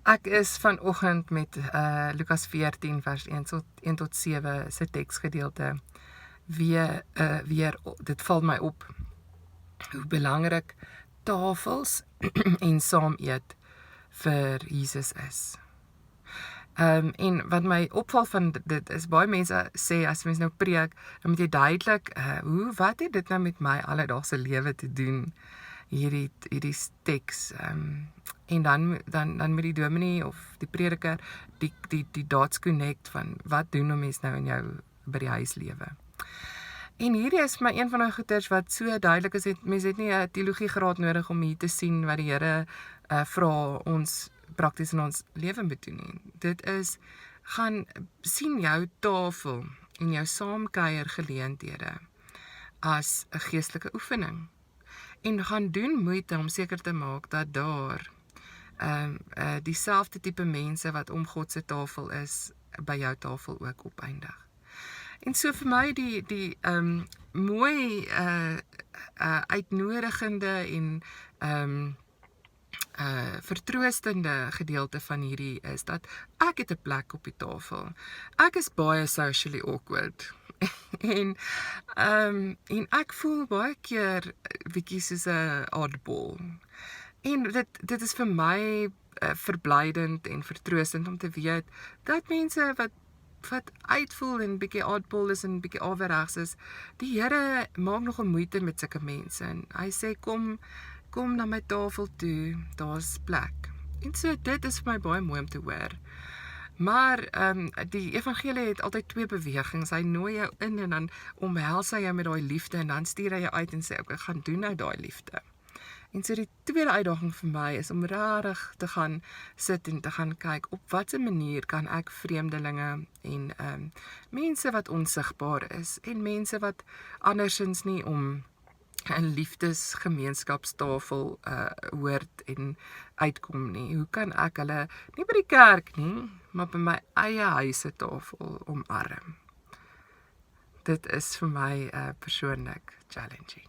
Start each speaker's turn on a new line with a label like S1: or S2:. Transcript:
S1: Ek is vanoggend met Lukas 14 vers 1 tot 7 se teksgedeelte weer, dit val my op hoe belangrik tafels en saam eet vir Jesus is. En wat my opval van dit is, baie mense sê, as mens nou preek, dan moet jy duidelik, wat het dit nou met my alledaagse lewe te doen, hierdie teks, en dan met die dominee of die prediker, die dots connect van, wat doen 'n mens nou in jou, by die huislewe. En hierdie is my een van die goeters wat so duidelik is, mens het nie 'n teologiegraad nodig om hier te sien wat die Here vra ons prakties in ons lewe moet doen nie. Dit is, gaan sien jou tafel en jou saamkuier geleenthede as 'n geestelike oefening. En gaan doen moeite om seker te maak dat daar dieselfde tipe mense wat om God se tafel is, by jou tafel ook opeindig. En so vir my die mooi uitnodigende en vertroostende gedeelte van hierdie is dat ek het 'n plek op die tafel. Ek is baie socially awkward. en ek voel baie keer bietjie soos 'n oddball. En dit is vir my verblydend en vertroostend om te weet dat mense wat uitvoel en bietjie oddball is en bietjie averegs is, die Here maak nog 'n moeite met sulke mense. En hy sê, kom na my tafel toe, daar's plek. En so, dit is vir my baie mooi om te hoor. Maar die evangelie het altyd twee bewegings. Hy nooi jou in en dan omhels hy jou met daai liefde en dan stuur hy jou uit en sê, ek gaan doen nou daai liefde. En so die tweede uitdaging vir my is om regtig te gaan sit en te gaan kyk op watter manier kan ek vreemdelinge en mense wat onsigbaar is en mense wat andersins nie om 'n liefdesgemeenskapstafel hoort en uitkom nie. Hoe kan ek hulle, nie by die kerk nie, maar by my eie huise tafel omarm? Dit is vir my persoonlik challenging.